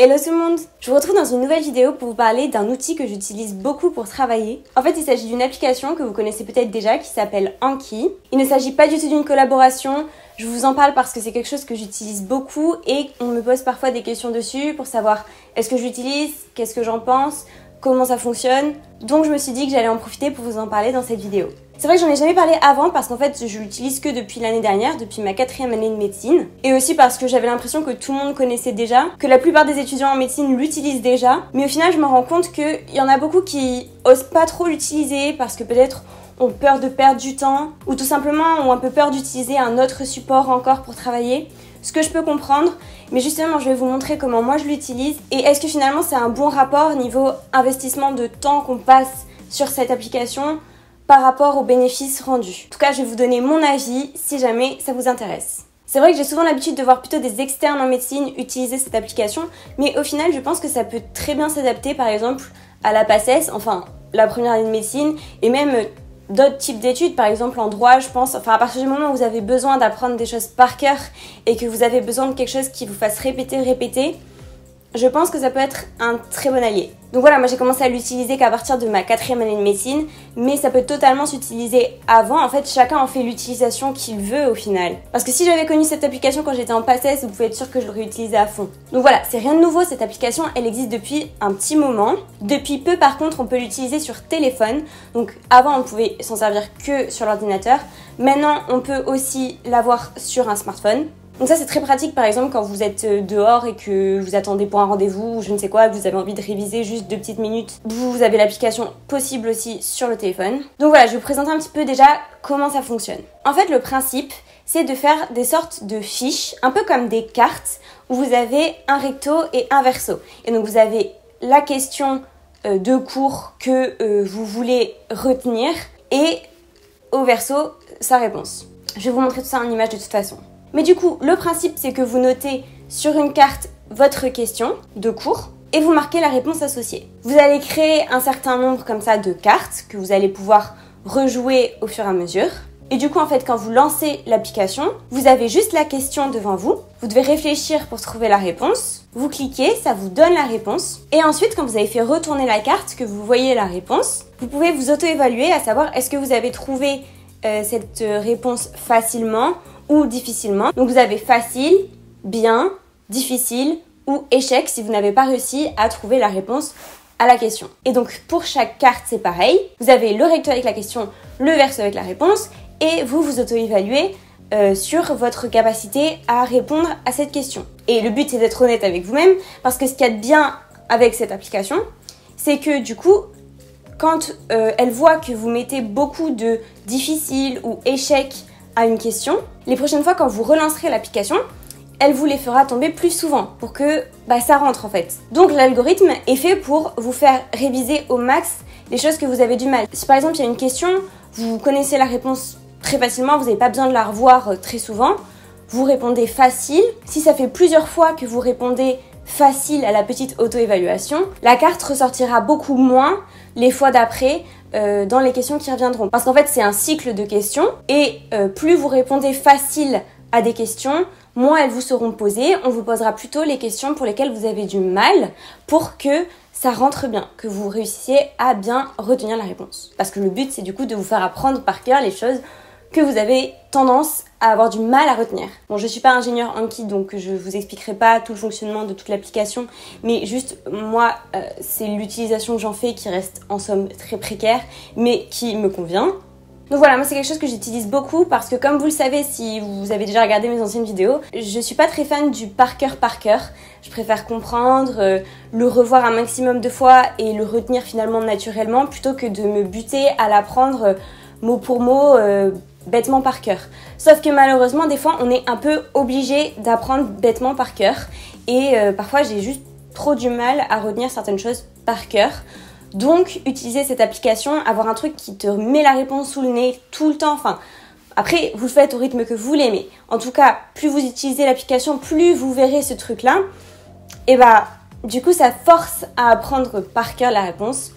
Hello tout le monde! Je vous retrouve dans une nouvelle vidéo pour vous parler d'un outil que j'utilise beaucoup pour travailler. En fait, il s'agit d'une application que vous connaissez peut-être déjà qui s'appelle Anki. Il ne s'agit pas du tout d'une collaboration, je vous en parle parce que c'est quelque chose que j'utilise beaucoup et on me pose parfois des questions dessus pour savoir est-ce que j'utilise, qu'est-ce que j'en pense, comment ça fonctionne. Donc je me suis dit que j'allais en profiter pour vous en parler dans cette vidéo. C'est vrai que j'en ai jamais parlé avant parce qu'en fait je l'utilise que depuis l'année dernière, depuis ma 4e année de médecine. Et aussi parce que j'avais l'impression que tout le monde connaissait déjà, que la plupart des étudiants en médecine l'utilisent déjà. Mais au final je me rends compte qu'il y en a beaucoup qui osent pas trop l'utiliser parce que peut-être ont peur de perdre du temps ou tout simplement ont un peu peur d'utiliser un autre support encore pour travailler. Ce que je peux comprendre, mais justement je vais vous montrer comment moi je l'utilise et est-ce que finalement c'est un bon rapport niveau investissement de temps qu'on passe sur cette application par rapport aux bénéfices rendus. En tout cas, je vais vous donner mon avis si jamais ça vous intéresse. C'est vrai que j'ai souvent l'habitude de voir plutôt des externes en médecine utiliser cette application, mais au final, je pense que ça peut très bien s'adapter par exemple à la PACES, enfin la première année de médecine, et même d'autres types d'études, par exemple en droit, je pense, enfin à partir du moment où vous avez besoin d'apprendre des choses par cœur et que vous avez besoin de quelque chose qui vous fasse répéter, je pense que ça peut être un très bon allié. Donc voilà, moi j'ai commencé à l'utiliser qu'à partir de ma 4e année de médecine, mais ça peut totalement s'utiliser avant. En fait, chacun en fait l'utilisation qu'il veut au final. Parce que si j'avais connu cette application quand j'étais en PACES, vous pouvez être sûr que je l'aurais utilisée à fond. Donc voilà, c'est rien de nouveau, cette application, elle existe depuis un petit moment. Depuis peu, par contre, on peut l'utiliser sur téléphone. Donc avant, on pouvait s'en servir que sur l'ordinateur. Maintenant, on peut aussi l'avoir sur un smartphone. Donc ça c'est très pratique par exemple quand vous êtes dehors et que vous attendez pour un rendez-vous ou je ne sais quoi, vous avez envie de réviser juste 2 petites minutes, vous avez l'application possible aussi sur le téléphone. Donc voilà, je vais vous présenter un petit peu déjà comment ça fonctionne. En fait le principe c'est de faire des sortes de fiches, un peu comme des cartes où vous avez un recto et un verso. Et donc vous avez la question de cours que vous voulez retenir et au verso sa réponse. Je vais vous montrer tout ça en image de toute façon. Mais du coup, le principe, c'est que vous notez sur une carte votre question de cours et vous marquez la réponse associée. Vous allez créer un certain nombre comme ça de cartes que vous allez pouvoir rejouer au fur et à mesure. Et du coup, en fait, quand vous lancez l'application, vous avez juste la question devant vous. Vous devez réfléchir pour trouver la réponse. Vous cliquez, ça vous donne la réponse. Et ensuite, quand vous avez fait retourner la carte, que vous voyez la réponse, vous pouvez vous auto-évaluer à savoir est-ce que vous avez trouvé cette réponse facilement ou difficilement. Donc vous avez facile, bien, difficile ou échec si vous n'avez pas réussi à trouver la réponse à la question. Et donc pour chaque carte c'est pareil, vous avez le recto avec la question, le verso avec la réponse et vous vous auto-évaluez sur votre capacité à répondre à cette question. Et le but c'est d'être honnête avec vous-même parce que ce qu'il y a de bien avec cette application, c'est que du coup quand elle voit que vous mettez beaucoup de difficile ou échec à une question, les prochaines fois quand vous relancerez l'application, elle vous les fera tomber plus souvent pour que ça rentre en fait. Donc l'algorithme est fait pour vous faire réviser au max les choses que vous avez du mal. Si par exemple il y a une question, vous connaissez la réponse très facilement, vous n'avez pas besoin de la revoir très souvent, vous répondez facile. Si ça fait plusieurs fois que vous répondez facile à la petite auto-évaluation, la carte ressortira beaucoup moins les fois d'après dans les questions qui reviendront. Parce qu'en fait, c'est un cycle de questions et plus vous répondez facile à des questions, moins elles vous seront posées. On vous posera plutôt les questions pour lesquelles vous avez du mal pour que ça rentre bien, que vous réussissiez à bien retenir la réponse. Parce que le but, c'est du coup de vous faire apprendre par cœur les choses que vous avez tendance à avoir du mal à retenir. Bon, je suis pas ingénieure Anki, donc je vous expliquerai pas tout le fonctionnement de toute l'application, mais juste moi, c'est l'utilisation que j'en fais qui reste en somme très précaire, mais qui me convient. Donc voilà, moi c'est quelque chose que j'utilise beaucoup parce que comme vous le savez si vous avez déjà regardé mes anciennes vidéos, je suis pas très fan du par cœur. Je préfère comprendre, le revoir un maximum de fois et le retenir finalement naturellement plutôt que de me buter à l'apprendre mot pour mot bêtement par cœur. Sauf que malheureusement des fois on est un peu obligé d'apprendre bêtement par cœur et parfois j'ai juste trop du mal à retenir certaines choses par cœur. Donc utiliser cette application, avoir un truc qui te met la réponse sous le nez tout le temps, enfin après vous le faites au rythme que vous voulez, mais en tout cas plus vous utilisez l'application, plus vous verrez ce truc là et du coup ça force à apprendre par cœur la réponse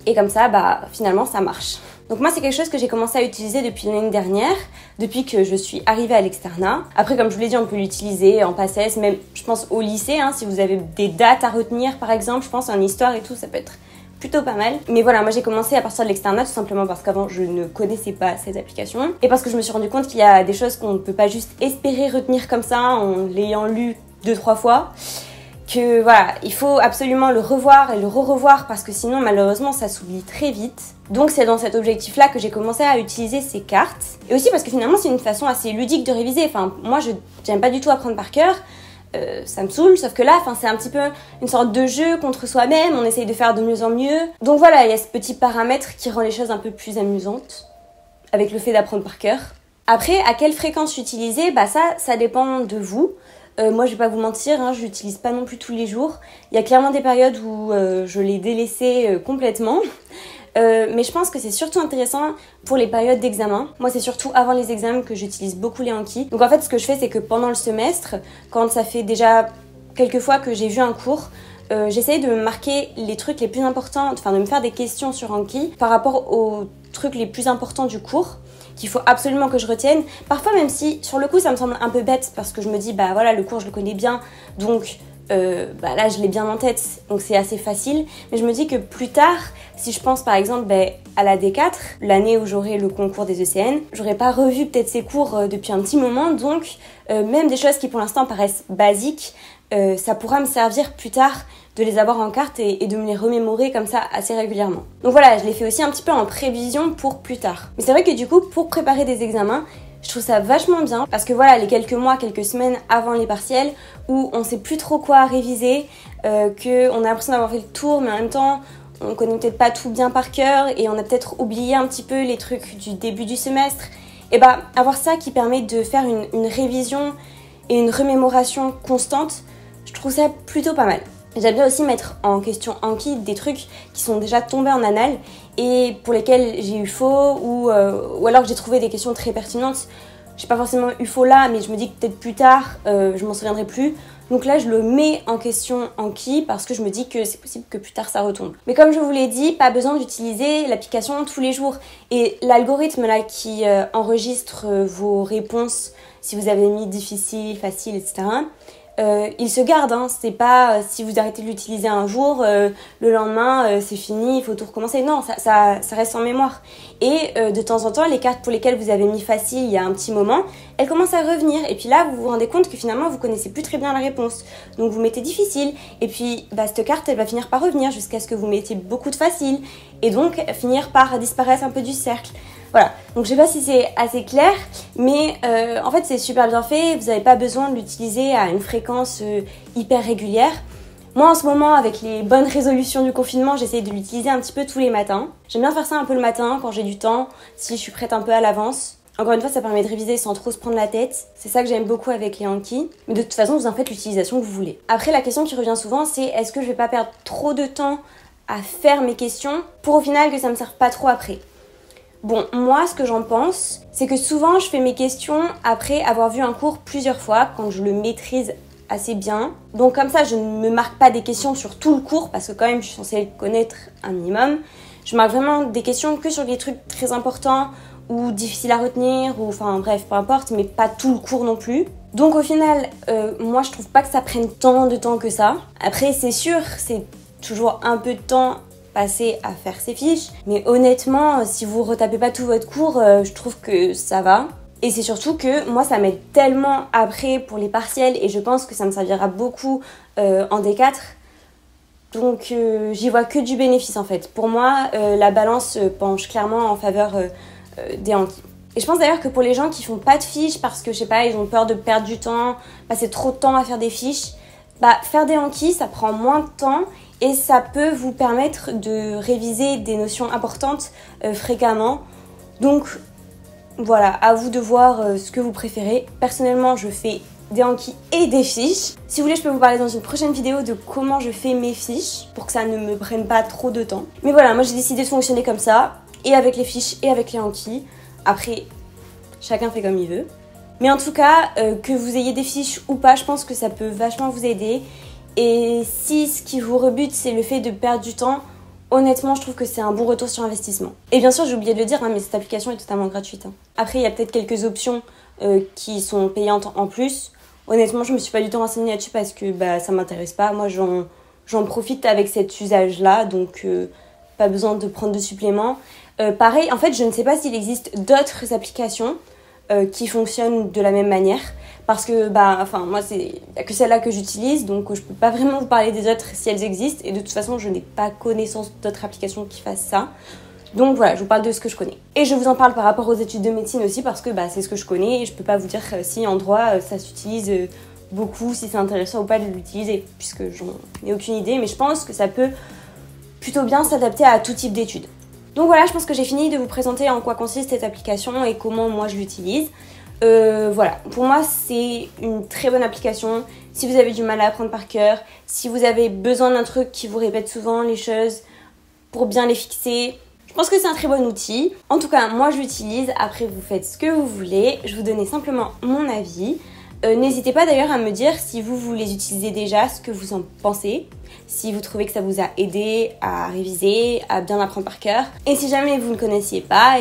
et comme ça finalement ça marche. Donc moi c'est quelque chose que j'ai commencé à utiliser depuis l'année dernière, depuis que je suis arrivée à l'externat. Après comme je vous l'ai dit, on peut l'utiliser en PACES, même je pense au lycée, hein, si vous avez des dates à retenir par exemple, je pense en histoire et tout, ça peut être plutôt pas mal. Mais voilà, moi j'ai commencé à partir de l'externat tout simplement parce qu'avant je ne connaissais pas cette application et parce que je me suis rendu compte qu'il y a des choses qu'on ne peut pas juste espérer retenir comme ça en l'ayant lu 2-3 fois. Que voilà, il faut absolument le revoir et le re-revoir parce que sinon malheureusement ça s'oublie très vite. Donc c'est dans cet objectif là que j'ai commencé à utiliser ces cartes. Et aussi parce que finalement c'est une façon assez ludique de réviser. Enfin moi j'aime pas du tout apprendre par cœur. Ça me saoule, sauf que là, c'est un petit peu une sorte de jeu contre soi-même, on essaye de faire de mieux en mieux. Donc voilà, il y a ce petit paramètre qui rend les choses un peu plus amusantes, avec le fait d'apprendre par cœur. Après, à quelle fréquence l'utiliser, bah ça dépend de vous. Moi, je vais pas vous mentir, hein, je l'utilise pas non plus tous les jours. Il y a clairement des périodes où je l'ai délaissé complètement. Mais je pense que c'est surtout intéressant pour les périodes d'examen. Moi, c'est surtout avant les examens que j'utilise beaucoup les Anki. Donc en fait, ce que je fais, c'est que pendant le semestre, quand ça fait déjà quelques fois que j'ai vu un cours, j'essaye de me marquer les trucs les plus importants, enfin de me faire des questions sur Anki par rapport aux trucs les plus importants du cours qu'il faut absolument que je retienne. Parfois, même si sur le coup, ça me semble un peu bête parce que je me dis, bah voilà, le cours, je le connais bien, donc là je l'ai bien en tête, donc c'est assez facile. Mais je me dis que plus tard, si je pense par exemple à la D4, l'année où j'aurai le concours des ECN, j'aurais pas revu peut-être ces cours depuis un petit moment, donc même des choses qui pour l'instant paraissent basiques, ça pourra me servir plus tard de les avoir en carte et de me les remémorer comme ça assez régulièrement. Donc voilà, je l'ai fait aussi un petit peu en prévision pour plus tard. Mais c'est vrai que du coup, pour préparer des examens, je trouve ça vachement bien parce que voilà, les quelques mois, quelques semaines avant les partiels où on sait plus trop quoi réviser, qu'on a l'impression d'avoir fait le tour mais en même temps on connaît peut-être pas tout bien par cœur et on a peut-être oublié un petit peu les trucs du début du semestre. Et bah avoir ça qui permet de faire une révision et une remémoration constante, je trouve ça plutôt pas mal. J'aime bien aussi mettre en question Anki des trucs qui sont déjà tombés en annales et pour lesquels j'ai eu faux ou alors que j'ai trouvé des questions très pertinentes. J'ai pas forcément eu faux là, mais je me dis que peut-être plus tard, je m'en souviendrai plus. Donc là, je le mets en question Anki parce que je me dis que c'est possible que plus tard ça retombe. Mais comme je vous l'ai dit, pas besoin d'utiliser l'application tous les jours. Et l'algorithme là qui enregistre vos réponses, si vous avez mis difficile, facile, etc., il se garde, hein. C'est pas si vous arrêtez de l'utiliser un jour, le lendemain c'est fini, il faut tout recommencer. Non, ça reste en mémoire. Et de temps en temps, les cartes pour lesquelles vous avez mis facile il y a un petit moment, elles commencent à revenir. Et puis là, vous vous rendez compte que finalement, vous connaissez plus très bien la réponse. Donc vous mettez difficile. Et puis cette carte, elle va finir par revenir jusqu'à ce que vous mettiez beaucoup de facile. Et donc finir par disparaître un peu du cercle. Voilà, donc je sais pas si c'est assez clair, mais en fait c'est super bien fait, vous n'avez pas besoin de l'utiliser à une fréquence hyper régulière. Moi en ce moment, avec les bonnes résolutions du confinement, j'essaie de l'utiliser un petit peu tous les matins. J'aime bien faire ça un peu le matin quand j'ai du temps, si je suis prête un peu à l'avance. Encore une fois, ça permet de réviser sans trop se prendre la tête. C'est ça que j'aime beaucoup avec les Anki. Mais de toute façon, vous en faites l'utilisation que vous voulez. Après, la question qui revient souvent, c'est est-ce que je vais pas perdre trop de temps à faire mes questions pour au final que ça me serve pas trop après? Bon, moi, ce que j'en pense, c'est que souvent, je fais mes questions après avoir vu un cours plusieurs fois, quand je le maîtrise assez bien. Donc comme ça, je ne me marque pas des questions sur tout le cours, parce que quand même, je suis censée le connaître un minimum. Je marque vraiment des questions que sur des trucs très importants ou difficiles à retenir, ou enfin bref, peu importe, mais pas tout le cours non plus. Donc au final, moi, je trouve pas que ça prenne tant de temps que ça. Après, c'est sûr, c'est toujours un peu de temps passer à faire ses fiches, mais honnêtement, si vous retapez pas tout votre cours, je trouve que ça va. Et c'est surtout que moi, ça m'aide tellement après pour les partiels et je pense que ça me servira beaucoup en D4. Donc j'y vois que du bénéfice en fait. Pour moi, la balance penche clairement en faveur des Anki. Et je pense d'ailleurs que pour les gens qui font pas de fiches parce que je sais pas, ils ont peur de perdre du temps, passer trop de temps à faire des fiches, faire des Anki, ça prend moins de temps. Et ça peut vous permettre de réviser des notions importantes fréquemment. Donc voilà, à vous de voir ce que vous préférez. Personnellement, je fais des Anki et des fiches. Si vous voulez, je peux vous parler dans une prochaine vidéo de comment je fais mes fiches pour que ça ne me prenne pas trop de temps. Mais voilà, moi j'ai décidé de fonctionner comme ça, et avec les fiches et avec les Anki. Après, chacun fait comme il veut. Mais en tout cas, que vous ayez des fiches ou pas, je pense que ça peut vachement vous aider. Et si ce qui vous rebute, c'est le fait de perdre du temps, honnêtement, je trouve que c'est un bon retour sur investissement. Et bien sûr, j'ai oublié de le dire, hein, mais cette application est totalement gratuite. Hein. Après, il y a peut-être quelques options qui sont payantes en plus. Honnêtement, je me suis pas du tout renseignée là-dessus parce que ça m'intéresse pas. Moi, j'en profite avec cet usage-là, donc pas besoin de prendre de suppléments. Pareil, en fait, je ne sais pas s'il existe d'autres applications qui fonctionnent de la même manière. Parce que, moi, il n'y a que celle-là que j'utilise, donc je peux pas vraiment vous parler des autres si elles existent. Et de toute façon, je n'ai pas connaissance d'autres applications qui fassent ça. Donc voilà, je vous parle de ce que je connais. Et je vous en parle par rapport aux études de médecine aussi, parce que c'est ce que je connais. Et je peux pas vous dire si en droit, ça s'utilise beaucoup, si c'est intéressant ou pas de l'utiliser, puisque j'en ai aucune idée. Mais je pense que ça peut plutôt bien s'adapter à tout type d'études. Donc voilà, je pense que j'ai fini de vous présenter en quoi consiste cette application et comment moi je l'utilise. Voilà, pour moi c'est une très bonne application. Si vous avez du mal à apprendre par cœur, si vous avez besoin d'un truc qui vous répète souvent les choses pour bien les fixer, je pense que c'est un très bon outil. En tout cas, moi je l'utilise, après vous faites ce que vous voulez. Je vous donnais simplement mon avis. N'hésitez pas d'ailleurs à me dire si vous les utilisez déjà, ce que vous en pensez. Si vous trouvez que ça vous a aidé à réviser, à bien apprendre par cœur. Et si jamais vous ne connaissiez pas,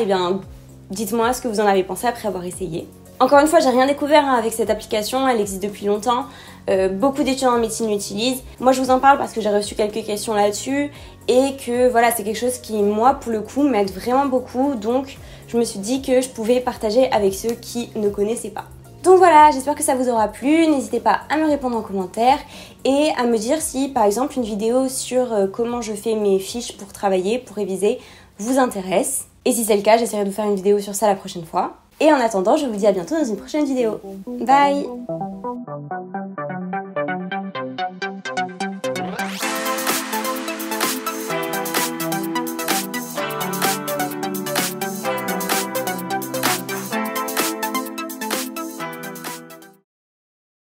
dites-moi ce que vous en avez pensé après avoir essayé. Encore une fois, j'ai rien découvert avec cette application, elle existe depuis longtemps. Beaucoup d'étudiants en médecine l'utilisent. Moi, je vous en parle parce que j'ai reçu quelques questions là-dessus et que voilà, c'est quelque chose qui, moi, pour le coup, m'aide vraiment beaucoup. Donc, je me suis dit que je pouvais partager avec ceux qui ne connaissaient pas. Donc voilà, j'espère que ça vous aura plu. N'hésitez pas à me répondre en commentaire et à me dire si, par exemple, une vidéo sur comment je fais mes fiches pour travailler, pour réviser, vous intéresse. Et si c'est le cas, j'essaierai de vous faire une vidéo sur ça la prochaine fois. Et en attendant, je vous dis à bientôt dans une prochaine vidéo. Bye!